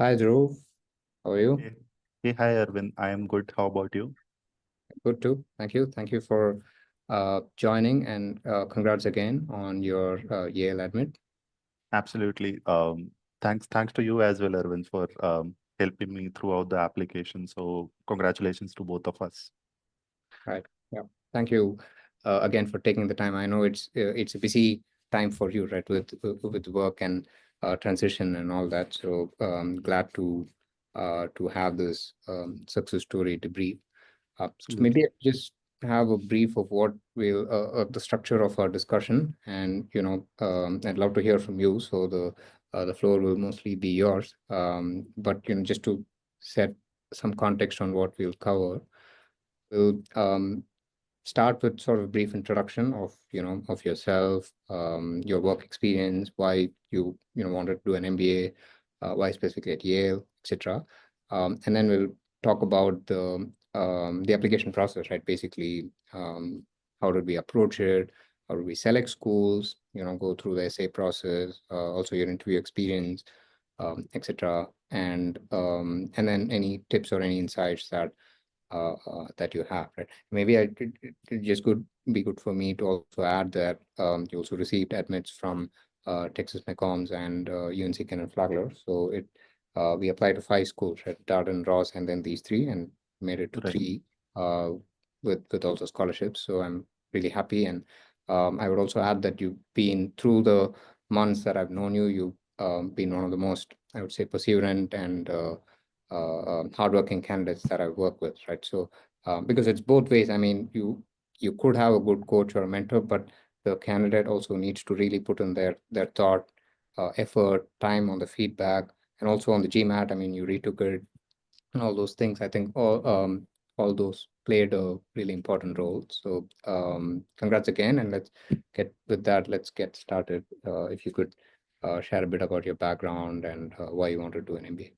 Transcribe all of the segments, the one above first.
Hi, Dhruv. How are you? Hey, hey, hi, Arvind. I am good. How about you? Good too. Thank you. Thank you for joining and congrats again on your Yale admit. Absolutely. Thanks to you as well, Arvind, for helping me throughout the application. So, congratulations to both of us. Right. Yeah. Thank you again for taking the time. I know it's a busy time for you, right, with work and transition and all that. So glad to have this success story debrief. So maybe Absolutely. I just have a brief of what will the structure of our discussion, and I'd love to hear from you. So the floor will mostly be yours. But just to set some context on what we'll cover, we'll start with sort of a brief introduction of of yourself, your work experience, why you wanted to do an MBA, why specifically at Yale, etc. And then we'll talk about the application process, right? Basically, how did we approach it? How do we select schools? Go through the essay process, also your interview experience, etc. And then any tips or any insights that you have, right? Maybe it just could be good for me to also add that you also received admits from Texas McCombs and UNC Kenan-Flagler. So we applied to 5 schools, right? Darden Ross, and then these 3, and made it to Right. 3 uh, with also scholarships. So I'm really happy, and I would also add that you've been through the months that I've known you. You've been one of the most, I would say, perseverant and hardworking candidates that I work with, right? So because it's both ways. I mean, you could have a good coach or a mentor, but the candidate also needs to really put in their thought, effort, time on the feedback, and also on the GMAT. I mean, you retook it and all those things. I think all those played a really important role. So congrats again, and let's get with that. Let's get started. If you could share a bit about your background and why you want to do an MBA.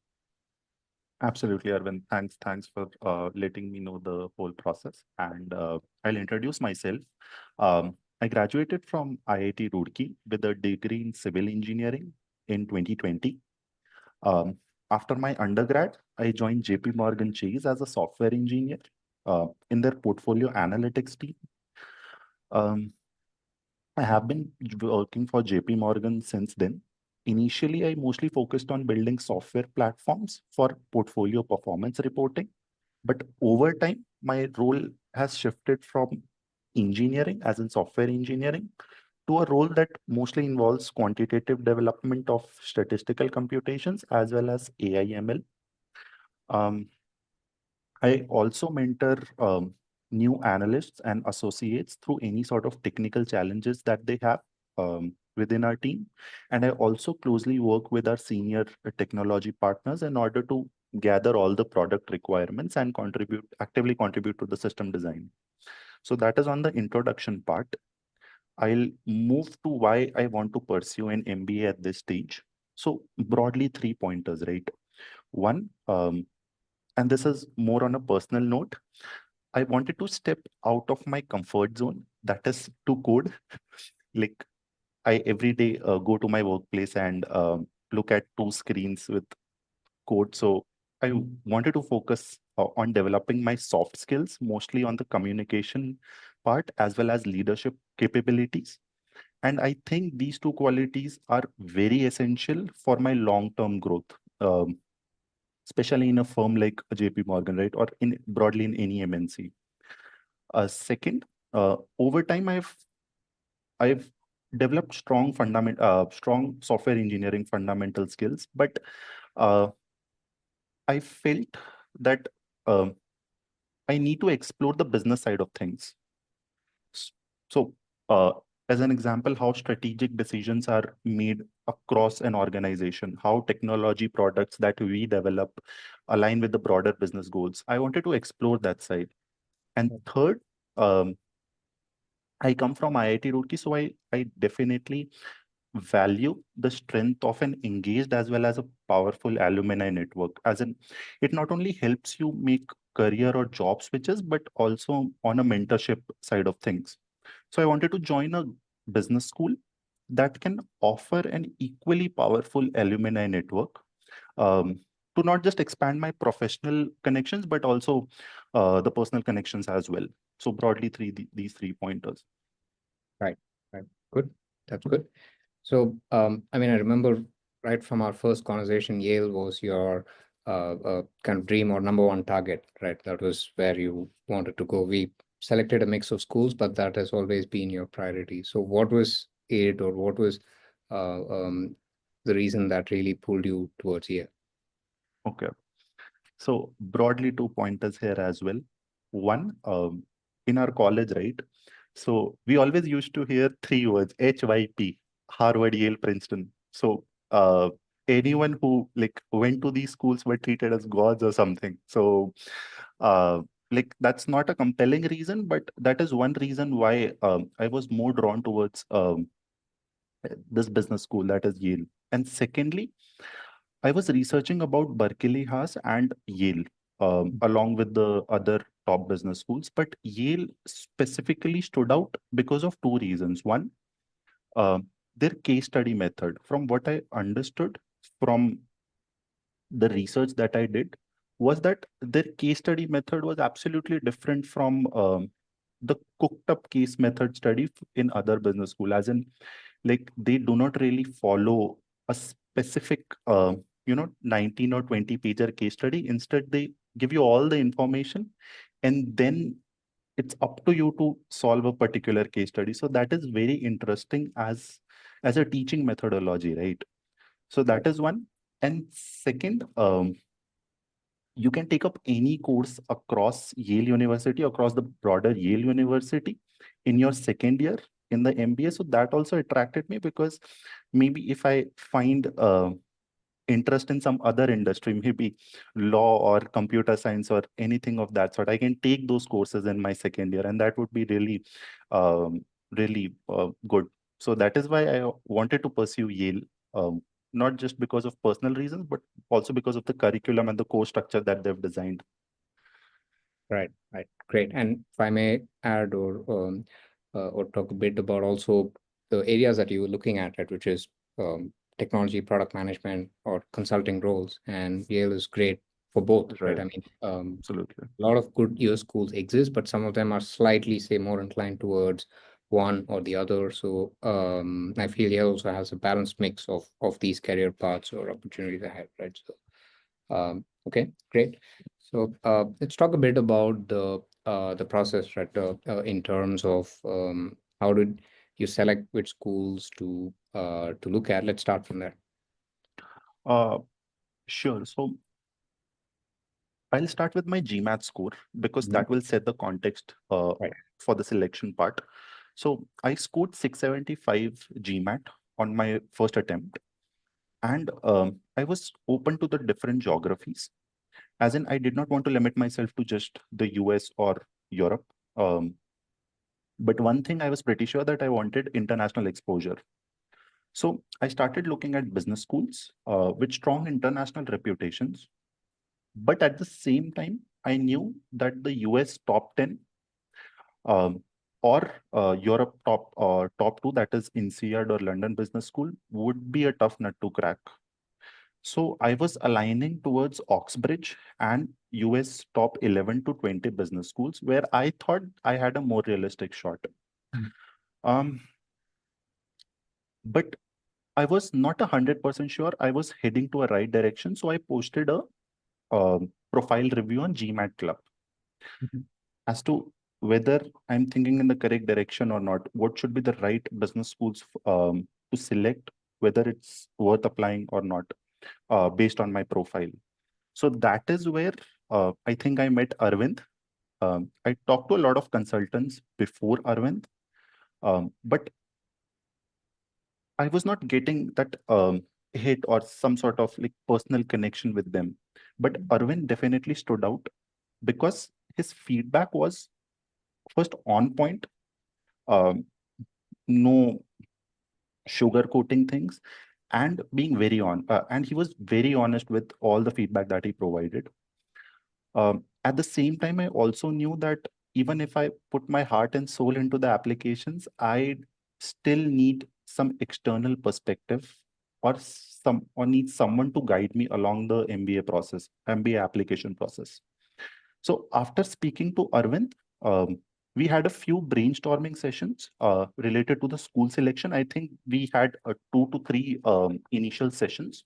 Absolutely, Arvind. Thanks for letting me know the whole process. And I'll introduce myself. I graduated from IIT Roorkee with a degree in civil engineering in 2020. Um, After my undergrad, I joined JPMorgan Chase as a software engineer in their portfolio analytics team. Um, I have been working for JP Morgan since then. Initially, I mostly focused on building software platforms for portfolio performance reporting. But over time, my role has shifted from engineering, as in software engineering, to a role that mostly involves quantitative development of statistical computations as well as AI/ML. Um, I also mentor new analysts and associates through any sort of technical challenges that they have within our team. And I also closely work with our senior technology partners in order to gather all the product requirements and actively contribute to the system design. So that is on the introduction part. I'll move to why I want to pursue an MBA at this stage. So broadly, 3 pointers, right? One, and this is more on a personal note, I wanted to step out of my comfort zone, that is to code. Like I every day go to my workplace and look at 2 screens with code. So I wanted to focus on developing my soft skills, mostly on the communication part as well as leadership capabilities. And I think these 2 qualities are very essential for my long-term growth, especially in a firm like JP Morgan, right? Or in broadly in any MNC. Second, over time, I've developed strong software engineering fundamental skills, but uh, I felt that um I need to explore the business side of things. S- So, as an example, how strategic decisions are made across an organization, how technology products that we develop align with the broader business goals. I wanted to explore that side. And third, um, I come from IIT Roorkee, so I definitely value the strength of an engaged as well as a powerful alumni network. As in, it not only helps you make career or job switches, but also on a mentorship side of things. So I wanted to join a business school that can offer an equally powerful alumni network. Um, to not just expand my professional connections, but also the personal connections as well. So broadly, these 3 pointers. Right. Right. Good. That's good. So, I mean, I remember right from our first conversation, Yale was your kind of dream or number one target, right? That was where you wanted to go. We selected a mix of schools, but that has always been your priority. So, what was it, or what was uh, um, the reason that really pulled you towards Yale? Okay. So broadly, 2 pointers here as well. One, in our college, right? So we always used to hear 3 words: HYP, Harvard, Yale, Princeton. So anyone who like went to these schools were treated as gods or something. So uh, like that's not a compelling reason, but that is one reason why I was more drawn towards this business school, that is Yale. And secondly, I was researching about Berkeley Haas and Yale, along with the other top business schools. But Yale specifically stood out because of two reasons. One, uh, their case study method. From what I understood from the research that I did, was that their case study method was absolutely different from the cooked up case method study in other business school. As in, like they do not really follow a specific 19 or 20 pager case study. Instead, they give you all the information, and then it's up to you to solve a particular case study. So that is very interesting as a teaching methodology, right? So Right. that is one. And second, you can take up any course across Yale University, across the broader Yale University in your second year in the MBA. So that also attracted me, because maybe if I find interest in some other industry, maybe law or computer science or anything of that sort, I can take those courses in my second year, and that would be really, good. So that is why I wanted to pursue Yale, not just because of personal reasons, but also because of the curriculum and the course structure that they've designed. Right. Right. Great. And if I may add or talk a bit about also the areas that you were looking at, right, which is technology, product management, or consulting roles. And Yale is great for both, right? Right. I mean, Absolutely. a lot of good US schools exist, but some of them are slightly, say, more inclined towards one or the other. So I feel Yale also has a balanced mix of these career paths or opportunities ahead, right? So okay, great. So let's talk a bit about the process, right? In terms of how did you select which schools to look at? Let's start from there. Uh, sure. So I'll start with my GMAT score, because Mhm. that will set the context Right. for the selection part. So I scored 675 GMAT on my first attempt, and I was open to the different geographies. As in, I did not want to limit myself to just the US or Europe. But one thing I was pretty sure that I wanted international exposure. So I started looking at business schools with strong international reputations. But at the same time, I knew that the US top 10 um, or Europe top two, that is INSEAD or London Business School, would be a tough nut to crack. So I was aligning towards Oxbridge and US top 11 to 20 business schools, where I thought I had a more realistic shot. Mm. Um, but I was not 100% sure I was heading to a right direction. So I posted a profile review on GMAT Club Mhm. as to whether I'm thinking in the correct direction or not. What should be the right business schools to select, whether it's worth applying or not, based on my profile. So that is where I think I met Arvind. I talked to a lot of consultants before Arvind, but I was not getting that hit or some sort of like personal connection with them. But Arvind definitely stood out because his feedback was first on point, um, no sugarcoating things, and being very and he was very honest with all the feedback that he provided. At the same time, I also knew that even if I put my heart and soul into the applications, I still need some external perspective or need someone to guide me along the MBA application process. So after speaking to Arvind, we had a few brainstorming sessions related to the school selection. I think we had 2 to 3 initial sessions,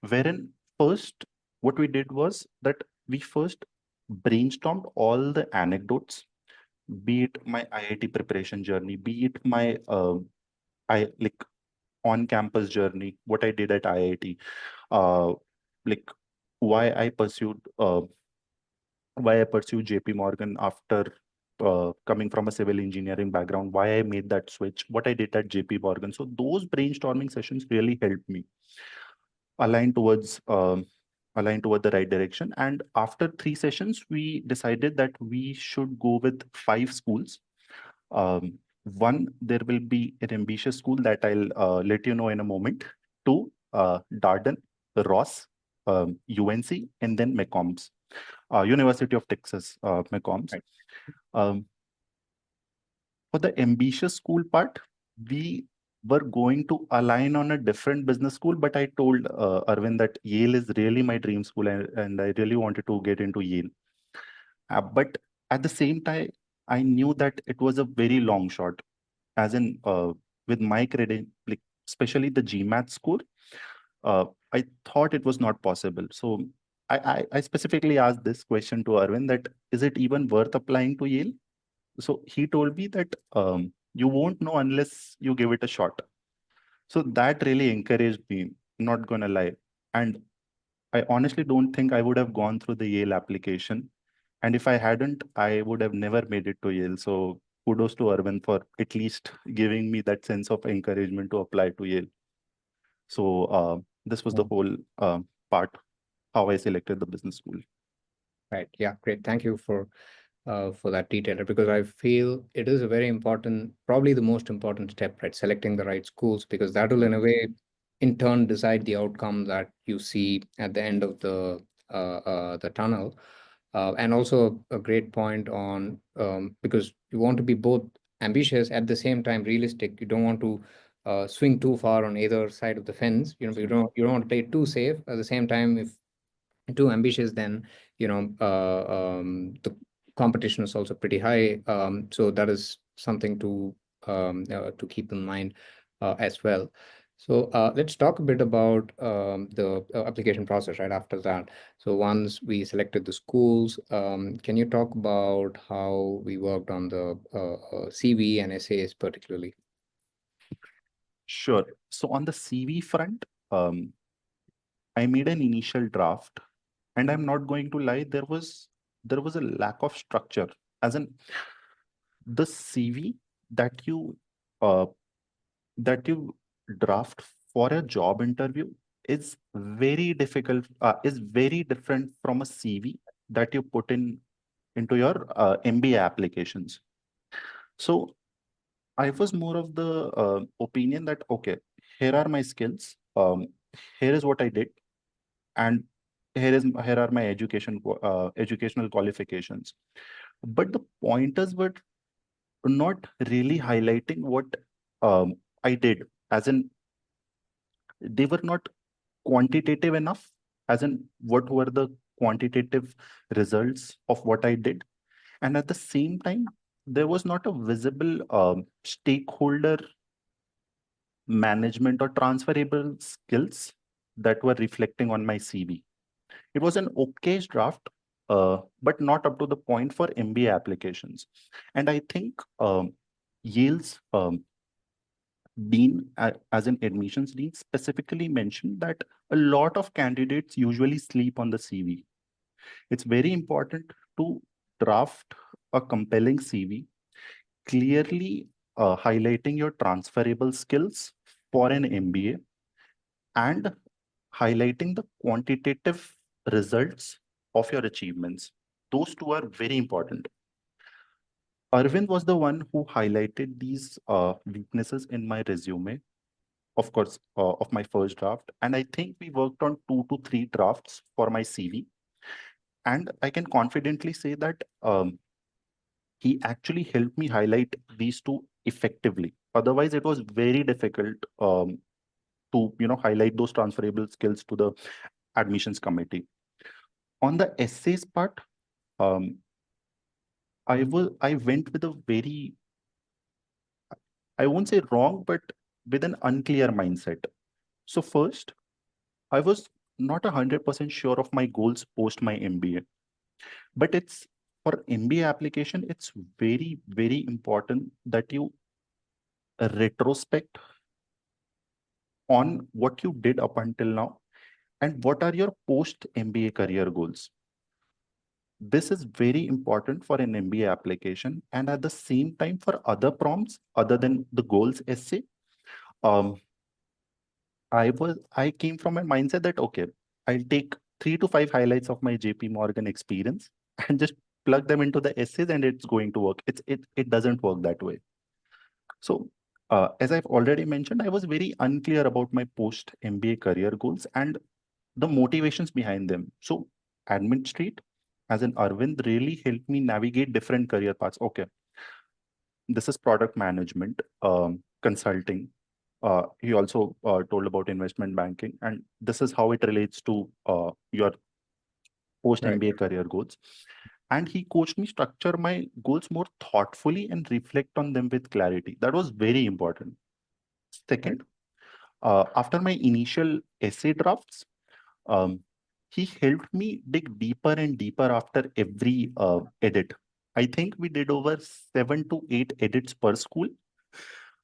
wherein first what we did was that we first brainstormed all the anecdotes, be it my IIT preparation journey, be it my I like on-campus journey, what I did at IIT, like why I pursued JPMorgan after coming from a civil engineering background, why I made that switch, what I did at JPMorgan. So those brainstorming sessions really helped me align towards the right direction. And after 3 sessions, we decided that we should go with 5 schools. One, there will be an ambitious school that I'll let you know in a moment. 2, Darden, Ross, UNC, and then McCombs, University of Texas, McCombs. Right. For the ambitious school part, we were going to align on a different business school, but I told Arvind that Yale is really my dream school, and I really wanted to get into Yale. But at the same time, I knew that it was a very long shot, as in with my credit, like especially the GMAT score, I thought it was not possible. So I specifically asked this question to Arvind, that is it even worth applying to Yale? So he told me that you won't know unless you give it a shot. So that really encouraged me, not gonna lie. And I honestly don't think I would have gone through the Yale application. And if I hadn't, I would have never made it to Yale. So kudos to Arvind for at least giving me that sense of encouragement to apply to Yale. So this was the whole part, how I selected the business school. Right. Yeah. Great. Thank you for that detail, because I feel it is a very important, probably the most important step, right? Selecting the right schools, because that will in a way, in turn, decide the outcome that you see at the end of the tunnel. And also a great point on, because you want to be both ambitious at the same time realistic. You don't want to swing too far on either side of the fence. You don't want to play it too safe. At the same time, if too ambitious, then the competition is also pretty high. So that is something to keep in mind as well. So let's talk a bit about the application process right after that. So once we selected the schools, can you talk about how we worked on the CV and essays particularly? Sure. So on the CV front, I made an initial draft, and I'm not going to lie, there was a lack of structure, as in the CV that uh, you draft for a job interview is very difficult, is very different from a CV that you put into your MBA applications. So I was more of the opinion that, okay, here are my skills, here is what I did, and here are my educational qualifications. But the pointers were not really highlighting what I did, as in they were not quantitative enough, as in what were the quantitative results of what I did. And at the same time, there was not a visible stakeholder management or transferable skills that were reflecting on my CV. It was an okay draft, but not up to the point for MBA applications. And I think Yale's dean, as an admissions dean, specifically mentioned that a lot of candidates usually sleep on the CV. It's very important to draft a compelling CV, clearly highlighting your transferable skills for an MBA and highlighting the quantitative results of your achievements. Those two are very important. Arvind was the one who highlighted these weaknesses in my resume, of course, of my first draft. And I think we worked on 2 to 3 drafts for my CV. And I can confidently say that he actually helped me highlight these two effectively. Otherwise, it was very difficult to to, highlight those transferable skills to the admissions committee. On the essays part, I went with a very, I won't say wrong, but with an unclear mindset. So first, I was not 100% sure of my goals post my MBA, but it's for MBA application, it's very, very important that you retrospect on what you did up until now and what are your post MBA career goals. This is very important for an MBA application, and at the same time for other prompts other than the goals essay. I came from a mindset that, okay, I'll take 3 to 5 highlights of my JPMorgan experience and just plug them into the essays and it's going to work. It doesn't work that way. So as I've already mentioned, I was very unclear about my post MBA career goals and the motivations behind them. So Admin Street as an Arvind really helped me navigate different career paths. Okay, this is product management, consulting. He also told about investment banking, and this is how it relates to your post MBA career goals. And he coached me structure my goals more thoughtfully and reflect on them with clarity. That was very important. Second, after my initial essay drafts, um, he helped me dig deeper and deeper after every edit. I think we did over 7 to 8 edits per school.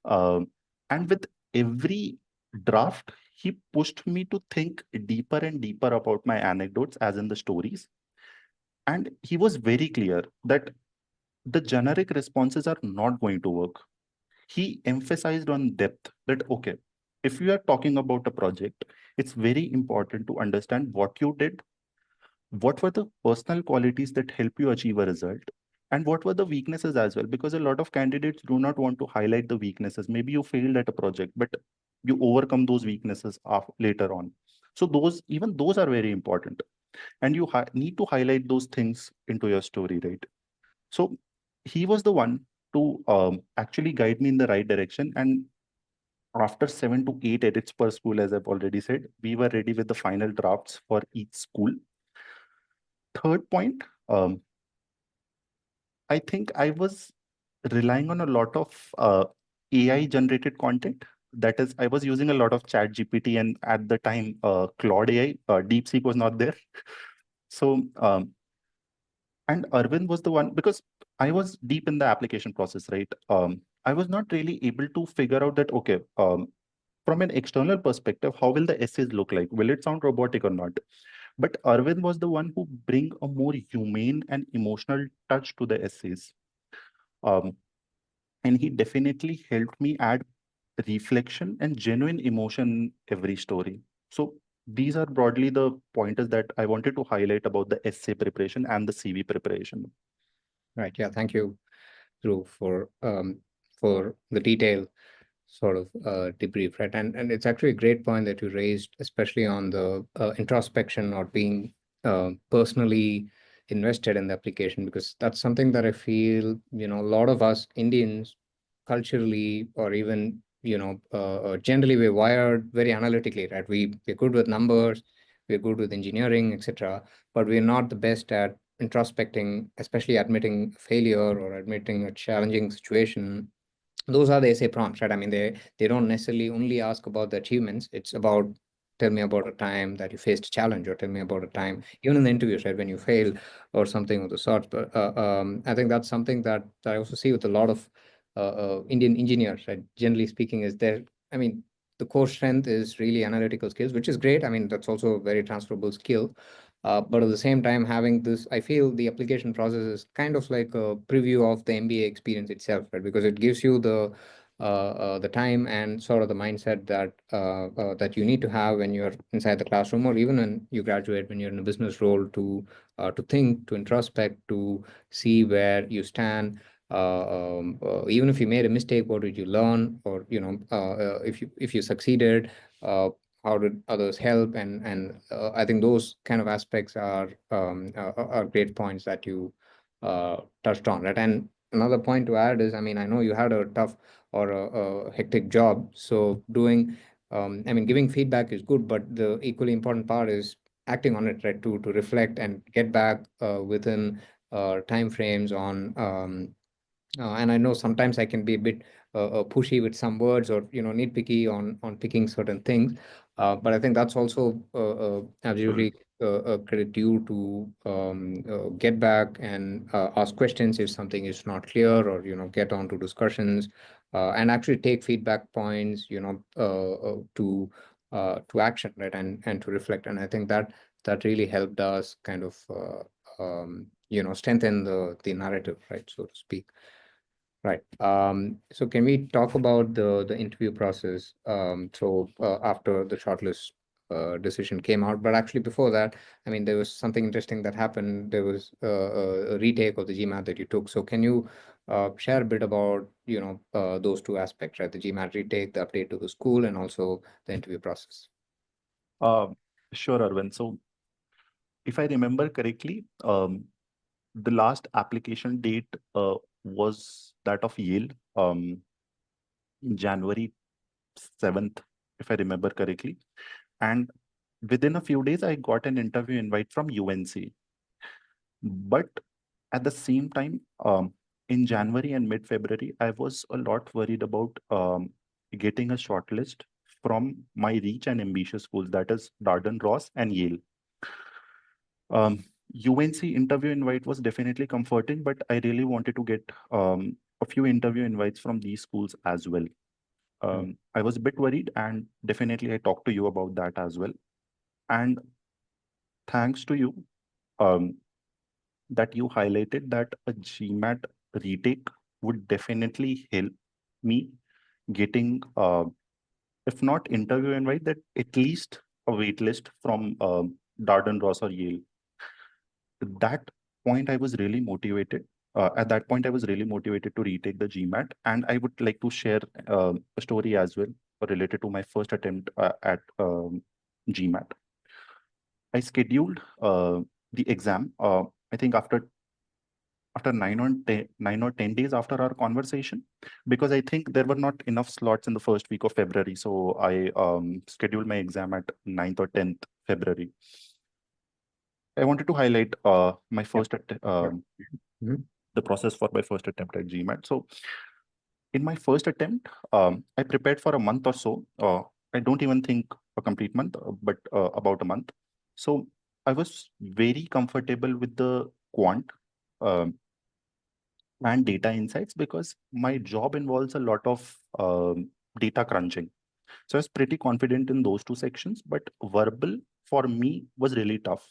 And with every draft, he pushed me to think deeper and deeper about my anecdotes, as in the stories. And he was very clear that the generic responses are not going to work. He emphasized on depth that, okay, if you are talking about a project, it's very important to understand what you did, what were the personal qualities that help you achieve a result, and what were the weaknesses as well, because a lot of candidates do not want to highlight the weaknesses. Maybe you failed at a project, but you overcome those weaknesses later on. So even those are very important, and you need to highlight those things into your story, right? So he was the one to actually guide me in the right direction. And after 7 to 8 edits per school, as I've already said, we were ready with the final drafts for each school. Third point, I think I was relying on a lot of AI generated content. That is, I was using a lot of Chat GPT, and at the time, Claude AI, DeepSeek was not there. So, and Arvind was the one, because I was deep in the application process, right? I was not really able to figure out that, okay, from an external perspective, how will the essays look like? Will it sound robotic or not? But Arvind was the one who bring a more humane and emotional touch to the essays. And he definitely helped me add reflection and genuine emotion in every story. So these are broadly the pointers that I wanted to highlight about the essay preparation and the CV preparation. Right. Yeah. Thank you, Dhruv, for the detail sort of debrief, right? And it's actually a great point that you raised, especially on the introspection or being personally invested in the application, because that's something that I feel, a lot of us Indians culturally, or even, generally, we're wired very analytically, right? We're good with numbers, we're good with engineering, etc., but we're not the best at introspecting, especially admitting failure or admitting a challenging situation. Those are the essay prompts, right? I mean, they don't necessarily only ask about the achievements. It's about, tell me about a time that you faced a challenge, or tell me about a time, even in the interviews, right, when you failed or something of the sort. But I think that's something that I also see with a lot of Indian engineers, right? Generally speaking, is there. I mean, the core strength is really analytical skills, which is great. I mean, that's also a very transferable skill. But at the same time, having this, I feel the application process is kind of like a preview of the MBA experience itself, right? Because it gives you the time and sort of the mindset that you need to have when you're inside the classroom, or even when you graduate, when you're in a business role, to think, to introspect, to see where you stand. Even if you made a mistake, what did you learn? Or if you succeeded, how did others help? And I think those kind of aspects are great points that you touched on, right? And another point to add is, I mean, I know you had a tough or a hectic job, so doing I mean, giving feedback is good, but the equally important part is acting on it, right? To reflect and get back within time frames on. And I know sometimes I can be a bit pushy with some words, or nitpicky on picking certain things. But I think that's also absolutely credit due to get back and ask questions if something is not clear, or get on to discussions, and actually take feedback points to action, right, and to reflect. And I think that really helped us kind of strengthen the narrative, right, so to speak. Right. So can we talk about the interview process? After the shortlist decision came out, but actually before that, I mean, there was something interesting that happened. There was a retake of the GMAT that you took. So can you share a bit about those two aspects, right? The GMAT retake, the update to the school, and also the interview process. Sure, Arvind. So if I remember correctly, the last application date was that of Yale, January 7th, if I remember correctly. And within a few days, I got an interview invite from UNC. But at the same time, in January and mid-February, I was a lot worried about getting a shortlist from my reach and ambitious schools, that is Darden Ross and Yale. UNC interview invite was definitely comforting, but I really wanted to get a few interview invites from these schools as well. I was a bit worried, and definitely I talked to you about that as well. And thanks to you, that you highlighted that a GMAT retake would definitely help me getting, if not interview invite, that at least a wait list from Darden Ross or Yale. That point, I was really motivated. At that point, I was really motivated to retake the GMAT, and I would like to share a story as well related to my first attempt at GMAT. I scheduled the exam. I think after 9 or 10 days after our conversation, because I think there were not enough slots in the first week of February. So I scheduled my exam at 9th or 10th February. I wanted to highlight my first the process for my first attempt at GMAT. So in my first attempt, I prepared for a month or so. I don't even think a complete month, but about a month. So I was very comfortable with the quant and data insights, because my job involves a lot of data crunching. So I was pretty confident in those two sections, but verbal for me was really tough.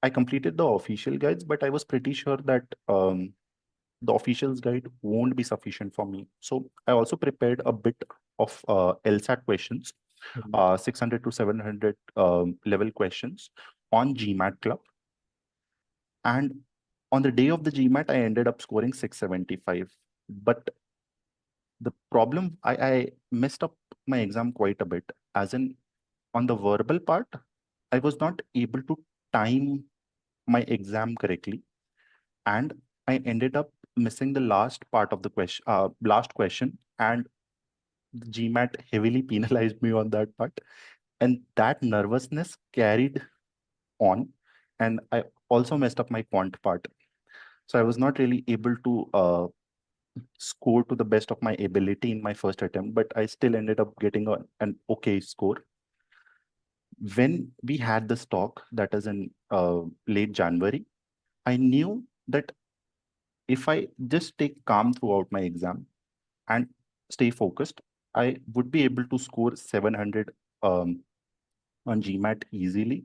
I completed the official guides, but I was pretty sure that the officials guide won't be sufficient for me. So I also prepared a bit of LSAT questions, 600 to 700 level questions on GMAT Club. And on the day of the GMAT, I ended up scoring 675. But the problem, I messed up my exam quite a bit, as in on the verbal part, I was not able to time my exam correctly. And I ended up missing the last part of the last question, and the GMAT heavily penalized me on that part. And that nervousness carried on, and I also messed up my quant part. So I was not really able to score to the best of my ability in my first attempt, but I still ended up getting an okay score. When we had this talk, that is in late January, I knew that if I just stay calm throughout my exam and stay focused, I would be able to score 700 on GMAT easily.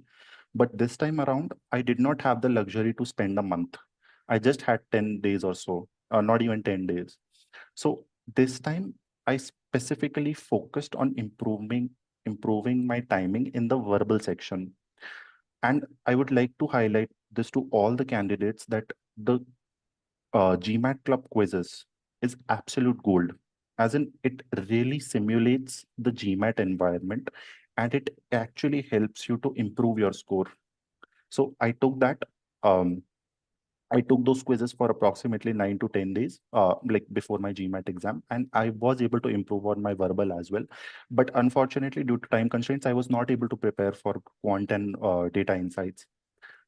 But this time around, I did not have the luxury to spend a month. I just had 10 days or so, not even 10 days. So this time, I specifically focused on improving my timing in the verbal section. And I would like to highlight this to all the candidates, that the GMAT Club quizzes is absolute gold, as in it really simulates the GMAT environment, and it actually helps you to improve your score. So I took that. I took those quizzes for approximately 9 to 10 days, like before my GMAT exam, and I was able to improve on my verbal as well. But unfortunately, due to time constraints, I was not able to prepare for quant and data insights.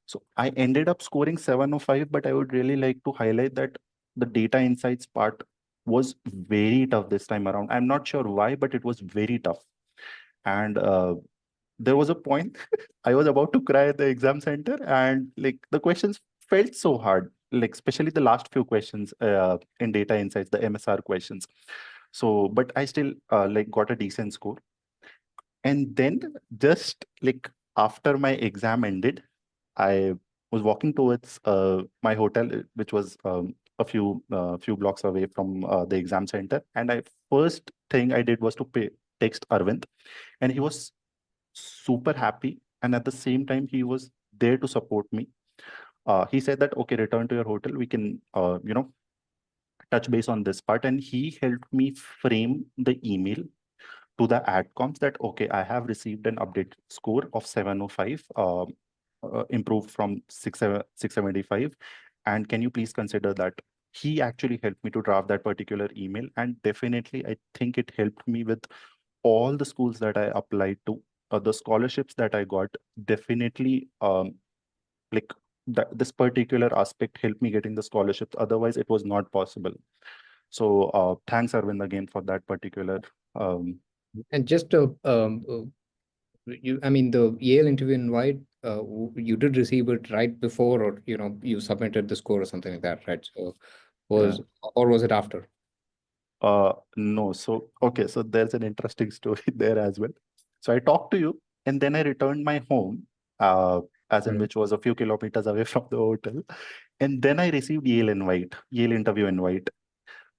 So I ended up scoring 705, but I would really like to highlight that the data insights part was very tough this time around. I'm not sure why, but it was very tough. And there was a point I was about to cry at the exam center, and like the questions felt so hard, like especially the last few questions in data insights, the MSR questions. So, but I still like got a decent score. And then just like after my exam ended, I was walking towards my hotel, which was a few blocks away from the exam center. And I first thing I did was to text Arvind, and he was super happy, and at the same time he was there to support me. He said that, okay, return to your hotel, we can touch base on this part, and he helped me frame the email to the adcoms that, okay, I have received an update score of 705, improved from 675, and can you please consider that? He actually helped me to draft that particular email, and definitely I think it helped me with all the schools that I applied to, the scholarships that I got. Definitely, like this particular aspect helped me getting the scholarships. Otherwise, it was not possible. So thanks, Arvind, again for that particular. And just to I mean, the Yale interview invite, you did receive it right before, or you submitted the score or something like that, right? So Yeah. or was it after? No. So, okay. So there's an interesting story there as well. So I talked to you, and then I returned my home, as in Mhm. which was a few kilometers away from the hotel. And then I received Yale interview invite.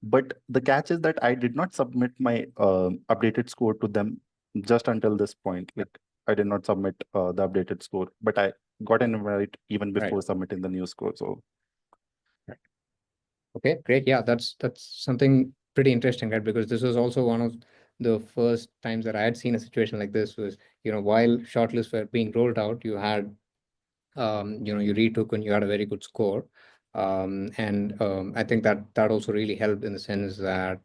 But the catch is that I did not submit my updated score to them just until this point. Like I did not submit the updated score, but I got an invite even Right. before submitting the new score. So Right. Okay, great. Yeah, that's something pretty interesting, right? Because this was also one of the first times that I had seen a situation like this was, while shortlists were being rolled out, you had you retook and you had a very good score. And I think that also really helped in the sense that,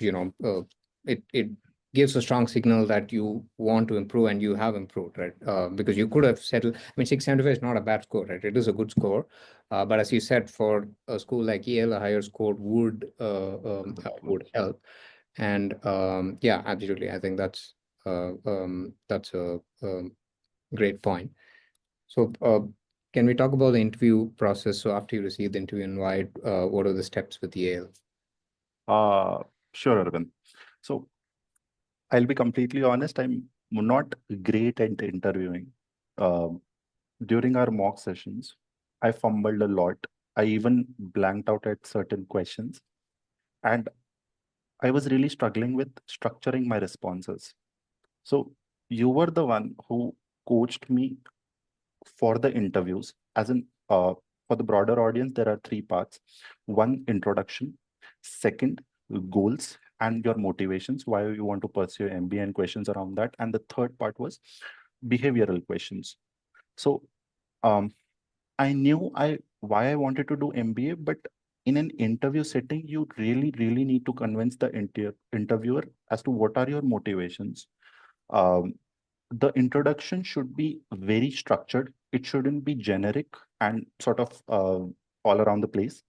you know, uh, it gives a strong signal that you want to improve and you have improved, right? Because you could have settled, I mean, 675 is not a bad score, right? It is a good score. But as you said, for a school like Yale, a higher score would help. And yeah, absolutely. I think that's a great point. So, can we talk about the interview process? So, after you receive the interview invite, what are the steps with Yale? uh, sure, Arvind. So I'll be completely honest, I'm not great at interviewing. Um, During our mock sessions, I fumbled a lot. I even blanked out at certain questions, and I was really struggling with structuring my responses. So you were the one who coached me for the interviews. As in, for the broader audience, there are three parts. One, introduction. Second, goals and your motivations, why you want to pursue MBA and questions around that. And the third part was behavioral questions. So um, I knew why I wanted to do MBA, but in an interview setting, you really, really need to convince the interviewer as to what are your motivations. Um, the introduction should be very structured. It shouldn't be generic and sort of all around the place.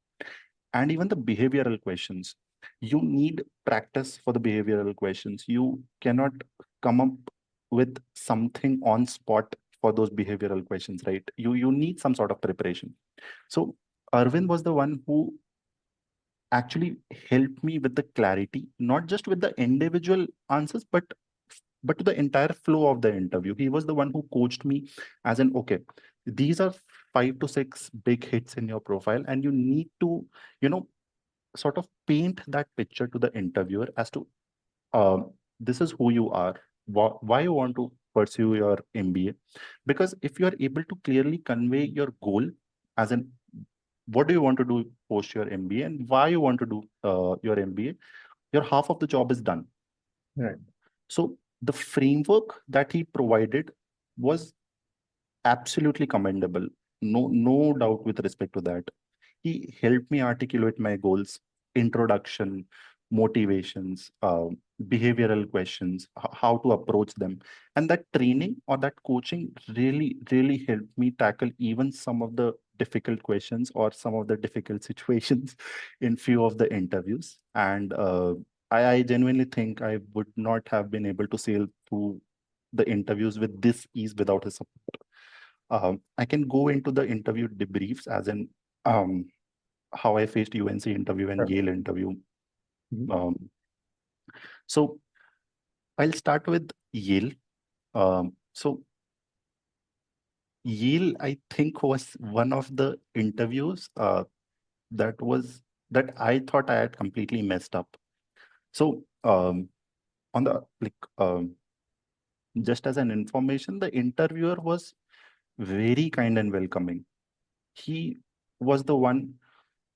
And even the behavioral questions, you need practice for the behavioral questions. You cannot come up with something on spot for those behavioral questions, right? You need some sort of preparation. So Arvind was the one who actually helped me with the clarity, not just with the individual answers, but to the entire flow of the interview. He was the one who coached me as in, okay, these are 5 to 6 big hits in your profile, and you need to, you know, sort of paint that picture to the interviewer as to this is who you are, why you want to pursue your MBA. Because if you are able to clearly convey your goal, as in what do you want to do post your MBA and why you want to do your MBA, your half of the job is done. Right. So the framework that he provided was absolutely commendable. no doubt with respect to that. He helped me articulate my goals, introduction, motivations, behavioral questions, how to approach them. And that training or that coaching really helped me tackle even some of the difficult questions or some of the difficult situations in few of the interviews. And I genuinely think I would not have been able to sail through the interviews with this ease without his support. I can go into the interview debriefs as in um, how I faced UNC interview and Sure. Yale interview. Mhm. So I'll start with Yale. So Yale, I think, was one of the interviews that was that I thought I had completely messed up. So on the just as an information, the interviewer was very kind and welcoming. He was the one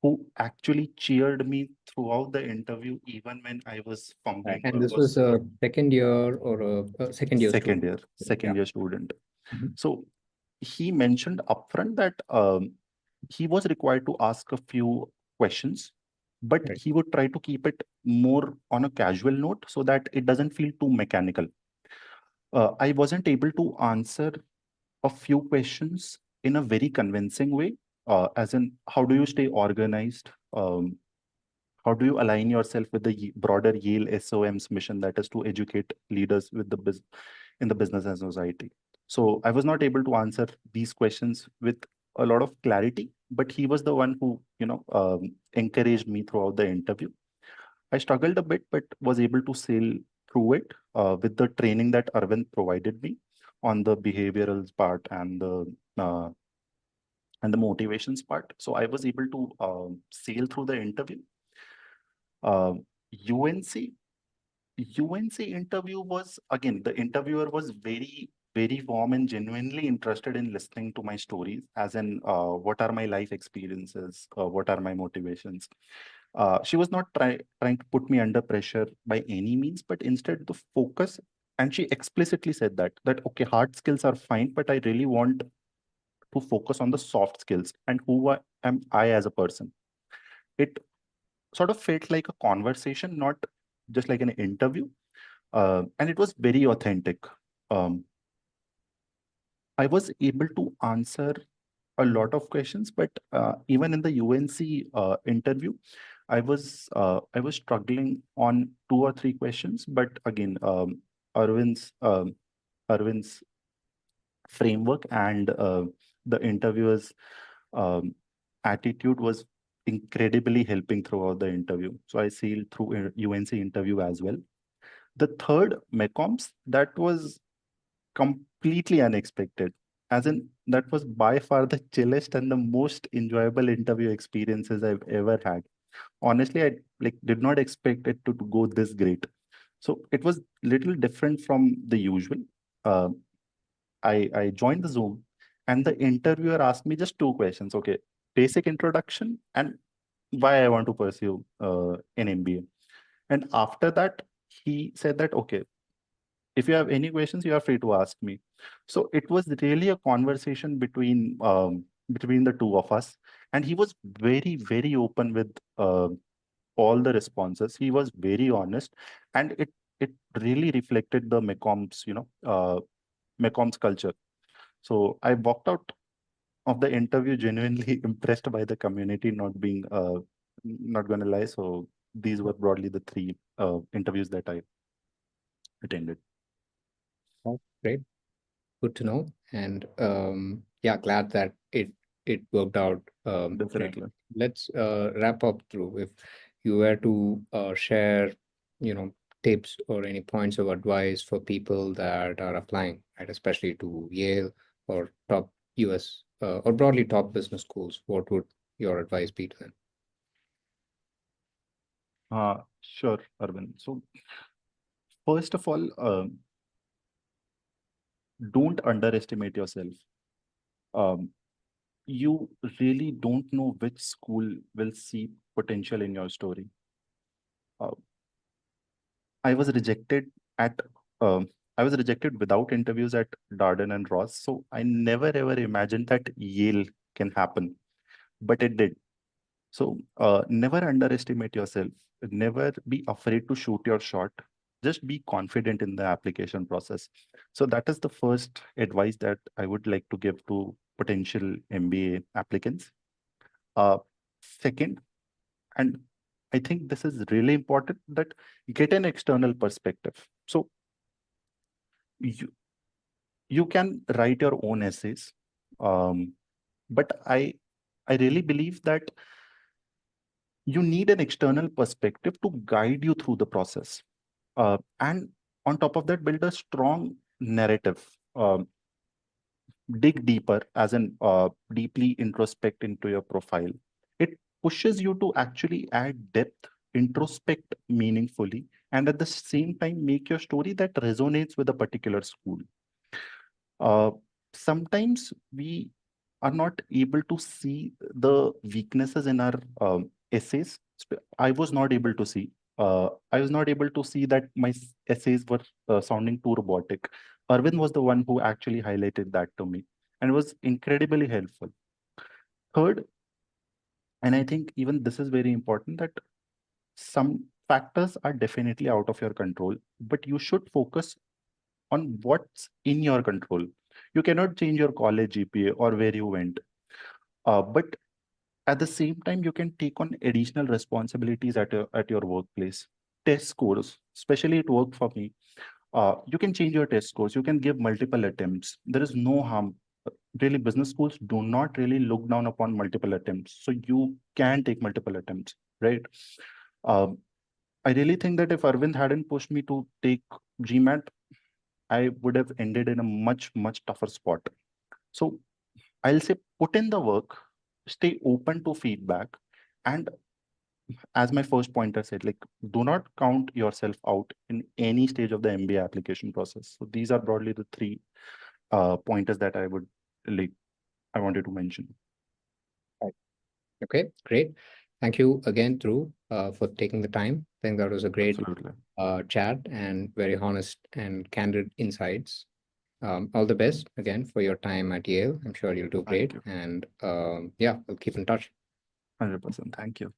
who actually cheered me throughout the interview, even when I was Right. fumbling And or this was was a second year or a second year student. second Yeah. year student. Mhm. So he mentioned upfront that he was required to ask a few questions, but Right. he would try to keep it more on a casual note so that it doesn't feel too mechanical. I wasn't able to answer a few questions in a very convincing way, as in how do you stay organized? How do you align yourself with the broader Yale SOM's mission, that is to educate leaders with the in the business and society? So I was not able to answer these questions with a lot of clarity, but he was the one who, encouraged me throughout the interview. I struggled a bit, but was able to sail through it with the training that Arvind provided me on the behavioral part uh, and the motivations part. So I was able to sail through the interview. Um UNC UNC interview was, again, the interviewer was very warm and genuinely interested in listening to my stories, as in what are my life experiences, what are my motivations. She was not trying to put me under pressure by any means, but instead the focus, and she explicitly said that okay, hard skills are fine, but I really want to focus on the soft skills and am I as a person. It sort of felt like a conversation, not just like an interview, and it was very authentic. Um, I was able to answer a lot of questions, but even in the UNC interview, I was struggling on two or three questions. But again, Arvind's Arvind's framework and the interviewer's um, attitude was incredibly helping throughout the interview. So I sailed through a UNC interview as well. The third, McCombs, that was completely unexpected. As in, that was by far the chillest and the most enjoyable interview experiences I've ever had. Honestly, I did not expect it to go this great. So it was little different from the usual. Uh, I joined the Zoom, and the interviewer asked me just two questions. Okay, basic introduction and why I want to pursue an MBA. And after that, he said that okay, if you have any questions, you are free to ask me. So it was really a conversation between the two of us, and he was very open with all the responses. He was very honest, and it really reflected the McCombs, McCombs culture. So I walked out of the interview genuinely impressed by the community, not gonna lie. So these were broadly the three interviews that I attended. Oh, great. Good to know. And yeah, glad that it worked out. Right. Definitely. Let's wrap up through. If you were to share, you know, tips or any points of advice for people that are applying, right, especially to Yale or top US or broadly top business schools, what would your advice be to them? Sure, Arvind. So first of all, don't underestimate yourself. Um, you really don't know which school will see potential in your story. Uh, I was rejected at I was rejected without interviews at Darden and Ross. So I never ever imagined that Yale can happen, but it did. So never underestimate yourself. Never be afraid to shoot your shot. Just be confident in the application process. So that is the first advice that I would like to give to potential MBA applicants. Second, and I think this is really important, that get an external perspective. So you can write your own essays, but I really believe that you need an external perspective to guide you through the process. And on top of that, build a strong narrative. Dig deeper, as in deeply introspect into your profile. It pushes you to actually add depth, introspect meaningfully, and at the same time make your story that resonates with a particular school. Sometimes we are not able to see the weaknesses in our essays. I was not able to see. I was not able to see that my essays were sounding too robotic. Arvind was the one who actually highlighted that to me, and was incredibly helpful. Third, and I think even this is very important, that some factors are definitely out of your control, but you should focus on what's in your control. You cannot change your college GPA or where you went, but at the same time, you can take on additional responsibilities at your workplace. Test scores, especially it worked for me. You can change your test scores. You can give multiple attempts. There is no harm. Really, business schools do not really look down upon multiple attempts. So you can take multiple attempts, right? Um, I really think that if Arvind hadn't pushed me to take GMAT, I would have ended in a much, much tougher spot. So I'll say put in the work, stay open to feedback, and as my first pointer said, like, do not count yourself out in any stage of the MBA application process. So these are broadly the three pointers that I wanted to mention. Right. Okay, great. Thank you again, Dhruv, for taking the time. I think that was a great Absolutely. chat and very honest and candid insights. All the best again for your time at Yale. I'm sure you'll do Thank great. you. And yeah, we'll keep in touch. 100%. Thank you.